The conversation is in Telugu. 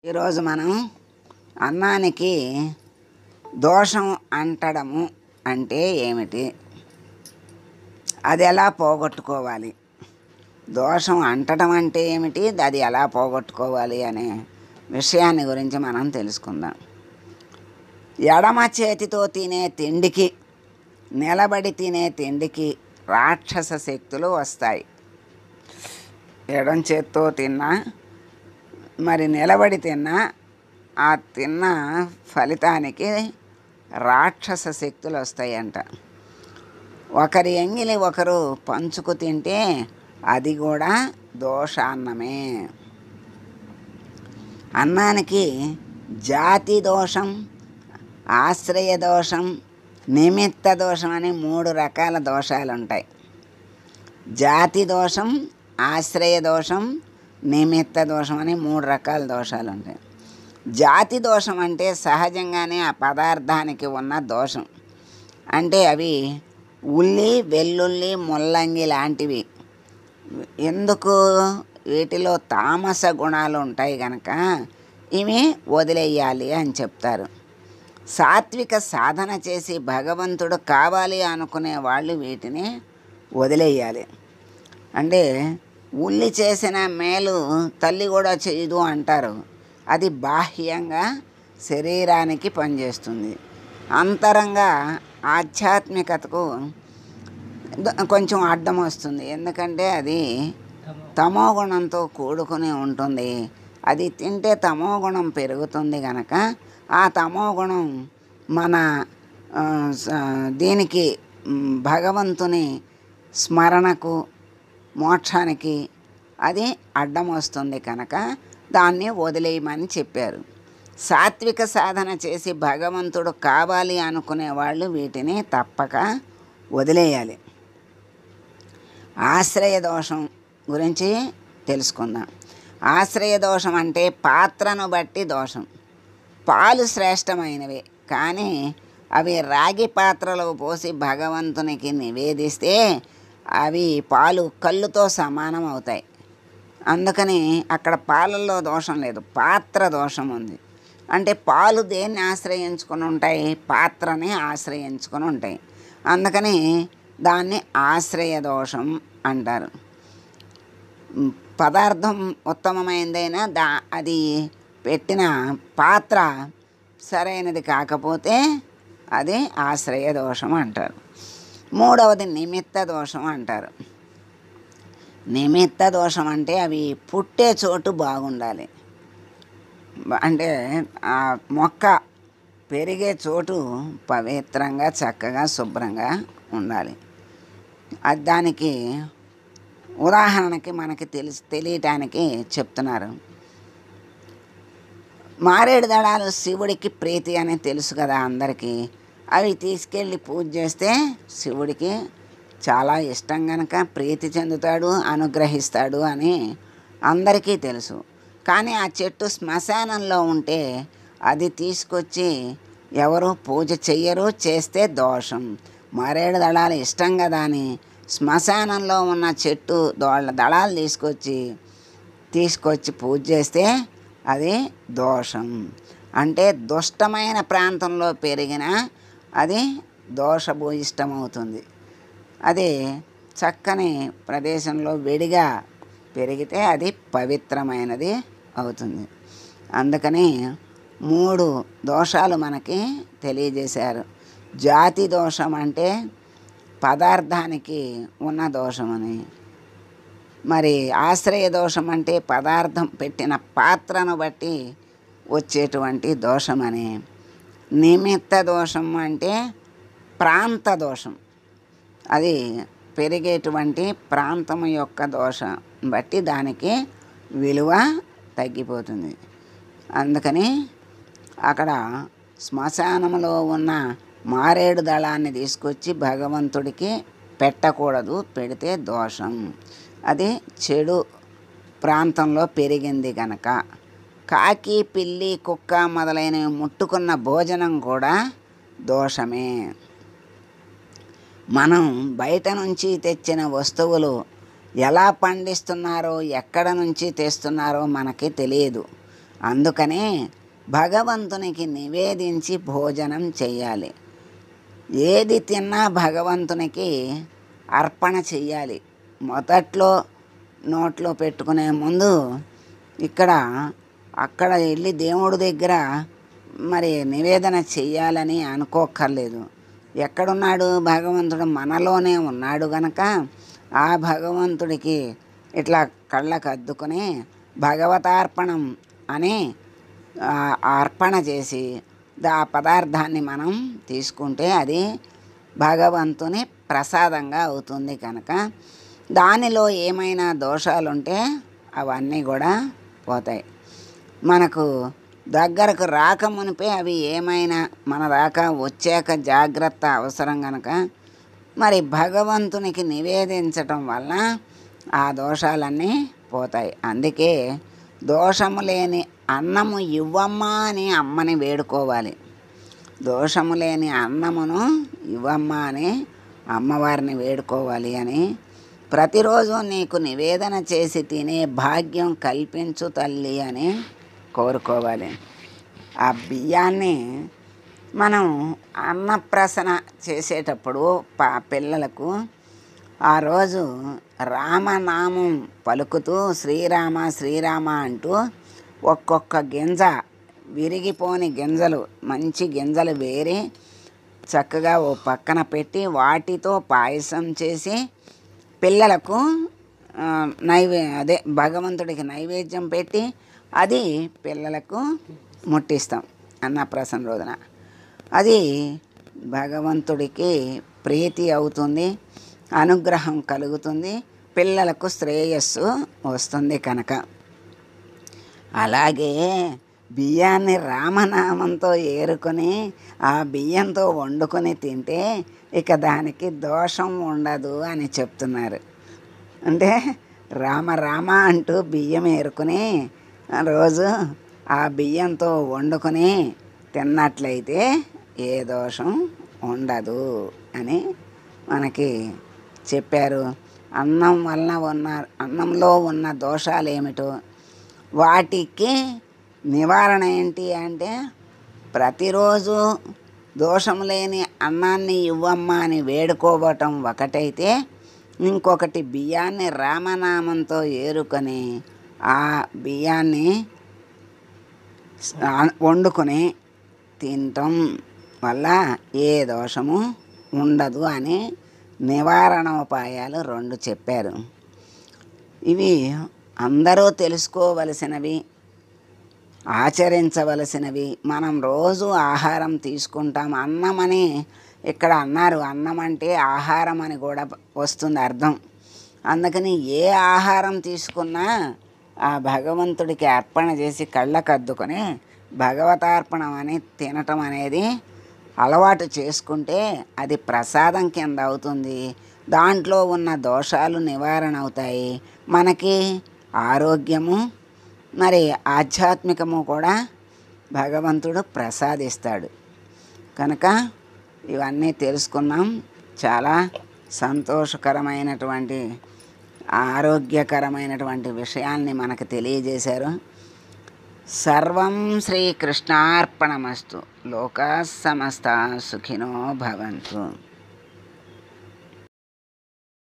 ఈరోజు మనం అన్నానికి దోషం అంటడము అంటే ఏమిటి, అది ఎలా పోగొట్టుకోవాలి, దోషం అంటడం అంటే ఏమిటి, అది ఎలా పోగొట్టుకోవాలి అనే విషయాన్ని గురించి మనం తెలుసుకుందాం. ఎడమ చేతితో తినే తిండికి, నిలబడి తినే తిండికి రాక్షస శక్తులు వస్తాయి. ఎడం చేత్తో తిన్నా మరి నిలబడి తిన్నా ఆ తిన్న ఫలితానికి రాక్షస శక్తులు వస్తాయంట. ఒకరి ఎంగిలి ఒకరు పంచుకు తింటే అది కూడా దోషాన్నమే. అన్నానికి జాతి దోషం, ఆశ్రయ దోషం, నిమిత్త దోషం అని 3 రకాల దోషాలు ఉంటాయి. జాతి దోషం, ఆశ్రయ దోషం, నిమిత్త దోషం అని 3 రకాల దోషాలు ఉంటాయి. జాతి దోషం అంటే సహజంగానే ఆ పదార్థానికి ఉన్న దోషం. అంటే అవి ఉల్లి, వెల్లుల్లి, ముల్లంగి లాంటివి. ఎందుకు? వీటిలో తామస గుణాలు ఉంటాయి కనుక ఇవి వదిలేయాలి అని చెప్తారు. సాత్విక సాధన చేసి భగవంతుడు కావాలి అనుకునే వాళ్ళు వీటిని వదిలేయాలి. అంటే ఉల్లి చేసిన మేలు తల్లి కూడా చేయదు అంటారు. అది బాహ్యంగా శరీరానికి పనిచేస్తుంది. అంతరంగా ఆధ్యాత్మికతకు కొంచెం అడ్డం వస్తుంది. ఎందుకంటే అది తమో గుణంతో కూడుకుని ఉంటుంది. అది తింటే తమో గుణం పెరుగుతుంది కనుక ఆ తమో గుణం మన దీనికి భగవంతుని స్మరణకు, మోక్షానికి అది అడ్డం వస్తుంది కనుక దాన్ని వదిలేయమని చెప్పారు. సాత్విక సాధన చేసి భగవంతుడు కావాలి అనుకునే వాళ్ళు వీటిని తప్పక వదిలేయాలి. ఆశ్రయ దోషం గురించి తెలుసుకుందాం. ఆశ్రయ దోషం అంటే పాత్రను బట్టి దోషం. పాలు శ్రేష్టమైనవి, కానీ అవి రాగి పాత్రలో పోసి భగవంతునికి నివేదిస్తే అవి పాలు కళ్ళుతో సమానం అవుతాయి. అందుకని అక్కడ పాలల్లో దోషం లేదు, పాత్ర దోషం ఉంది. అంటే పాలు దేన్ని ఆశ్రయించుకొని ఉంటాయి? పాత్రని ఆశ్రయించుకొని ఉంటాయి. అందుకని దాన్ని ఆశ్రయ దోషం అంటారు. పదార్థం ఉత్తమమైనదైనా అది పెట్టిన పాత్ర సరైనది కాకపోతే అది ఆశ్రయ దోషం అంటారు. మూడవది నిమిత్త దోషం అంటారు. నిమిత్త దోషం అంటే అవి పుట్టే చోటు బాగుండాలి. అంటే ఆ మొక్క పెరిగే చోటు పవిత్రంగా, చక్కగా, శుభ్రంగా ఉండాలి. అది దానికి ఉదాహరణకి మనకి తెలియటానికి చెప్తున్నారు. మారేడు దళాలు శివుడికి ప్రీతి అని తెలుసు కదా అందరికీ. అవి తీసుకెళ్ళి పూజ చేస్తే శివుడికి చాలా ఇష్టం కనుక ప్రీతి చెందుతాడు, అనుగ్రహిస్తాడు అని అందరికీ తెలుసు. కానీ ఆ చెట్టు శ్మశానంలో ఉంటే అది తీసుకొచ్చి ఎవరు పూజ చెయ్యరు, చేస్తే దోషం. మారేడు దళాలు ఇష్టం కదా అని శ్మశానంలో ఉన్న చెట్టు దళాలు తీసుకొచ్చి పూజ చేస్తే అది దోషం. అంటే దుష్టమైన ప్రాంతంలో పెరిగిన అది దోషభూయిష్టమవుతుంది. అది చక్కని ప్రదేశంలో విడిగా పెరిగితే అది పవిత్రమైనది అవుతుంది. అందుకని 3 దోషాలు మనకి తెలియజేశారు. జాతి దోషం అంటే పదార్థానికి ఉన్న దోషమని, మరి ఆశ్రయ దోషం అంటే పదార్థం పెట్టిన పాత్రను బట్టి వచ్చేటువంటి దోషమని, నిమిత్త దోషం అంటే ప్రాంత దోషం, అది పెరిగేటువంటి ప్రాంతం యొక్క దోషం బట్టి దానికి విలువ తగ్గిపోతుంది. అందుకని అక్కడ శ్మశానంలో ఉన్న మారేడు దళాన్ని తీసుకొచ్చి భగవంతుడికి పెట్టకూడదు, పెడితే దోషం. అది చెడు ప్రాంతంలో పెరిగింది కనుక. కాకి, పిల్లి, కుక్క మొదలైనవి ముట్టుకున్న భోజనం కూడా దోషమే. మనం బయట నుంచి తెచ్చిన వస్తువులు ఎలా పండిస్తున్నారో, ఎక్కడ నుంచి తెస్తున్నారో మనకి తెలియదు. అందుకనే భగవంతునికి నివేదించి భోజనం చెయ్యాలి. ఏది తిన్నా భగవంతునికి అర్పణ చెయ్యాలి. మొదట్లో నోట్లో పెట్టుకునే ముందు అక్కడ వెళ్ళి దేవుడి దగ్గర మరి నివేదన చెయ్యాలని అనుకోక్కర్లేదు. ఎక్కడున్నాడు భగవంతుడు? మనలోనే ఉన్నాడు గనక ఆ భగవంతుడికి ఇట్లా కళ్ళకు అద్దుకుని భగవతార్పణం అని అర్పణ చేసి ఆ పదార్థాన్ని మనం తీసుకుంటే అది భగవంతుని ప్రసాదంగా అవుతుంది. కనుక దానిలో ఏమైనా దోషాలుంటే అవన్నీ కూడా పోతాయి. మనకు దగ్గరకు రాకమునిపే అవి ఏమైనా మన దాకా వచ్చాక జాగ్రత్త అవసరం కనుక మరి భగవంతునికి నివేదించటం వల్ల ఆ దోషాలన్నీ పోతాయి. అందుకే దోషము లేని అన్నము ఇవ్వమ్మా అని అమ్మని వేడుకోవాలి. దోషము లేని అన్నమును ఇవ్వమ్మా అని అమ్మవారిని వేడుకోవాలి అని ప్రతిరోజు నీకు నివేదన చేసి తినే భాగ్యం కల్పించు తల్లి అని కోరుకోవాలి. ఆ బియ్యాన్ని మనం అన్నప్రాసన చేసేటప్పుడు పిల్లలకు ఆ రోజు రామనామం పలుకుతూ శ్రీరామ శ్రీరామ అంటూ ఒక్కొక్క గింజ విరిగిపోని గింజలు మంచి గింజలు వేరి చక్కగా ఓ పక్కన పెట్టి వాటితో పాయసం చేసి పిల్లలకు భగవంతుడికి నైవేద్యం పెట్టి అది పిల్లలకు ముట్టిస్తాం అన్నప్రాసన రోజున. అది భగవంతుడికి ప్రీతి అవుతుంది, అనుగ్రహం కలుగుతుంది, పిల్లలకు శ్రేయస్సు వస్తుంది కనుక. అలాగే బియ్యాన్ని రామనామంతో ఏరుకొని ఆ బియ్యంతో వండుకొని తింటే ఇక దానికి దోషం ఉండదు అని చెప్తున్నారు. అంటే రామ రామ అంటూ బియ్యం ఏరుకొని రోజు ఆ బియ్యంతో వండుకొని తిన్నట్లయితే ఏ దోషం ఉండదు అని మనకి చెప్పారు. అన్నంలో ఉన్న దోషాలు ఏమిటో వాటికి నివారణ ఏంటి అంటే ప్రతిరోజు దోషం లేని అన్నాన్ని ఇవ్వమ్మా అని వేడుకోవటం ఒకటైతే, ఇంకొకటి బియ్యాన్ని రామనామంతో ఏరుకొని ఆ బియ్యాన్ని వండుకొని తినటం వల్ల ఏ దోషము ఉండదు అని నివారణోపాయాలు 2 చెప్పారు. ఇవి అందరూ తెలుసుకోవలసినవి, ఆచరించవలసినవి. మనం రోజు ఆహారం తీసుకుంటాం. అన్నమని ఇక్కడ అన్నారు, అన్నం అంటే ఆహారం అని కూడా వస్తుంది అర్థం. అందుకని ఏ ఆహారం తీసుకున్నా ఆ భగవంతుడికి అర్పణ చేసి కళ్ళకద్దుకొని భగవతార్పణం అని తినటం అనేది అలవాటు చేసుకుంటే అది ప్రసాదం కింద అవుతుంది. దాంట్లో ఉన్న దోషాలు నివారణ అవుతాయి. మనకి ఆరోగ్యము మరి ఆధ్యాత్మికము కూడా భగవంతుడు ప్రసాదిస్తాడు. కనుక ఇవన్నీ తెలుసుకున్నాం. చాలా సంతోషకరమైనటువంటి ఆరోగ్యకరమైనటువంటి విషయాల్ని మనకు తెలియజేశారు. సర్వం శ్రీకృష్ణార్పణమస్తు. లోకా సమస్తా సుఖినో భవంతు.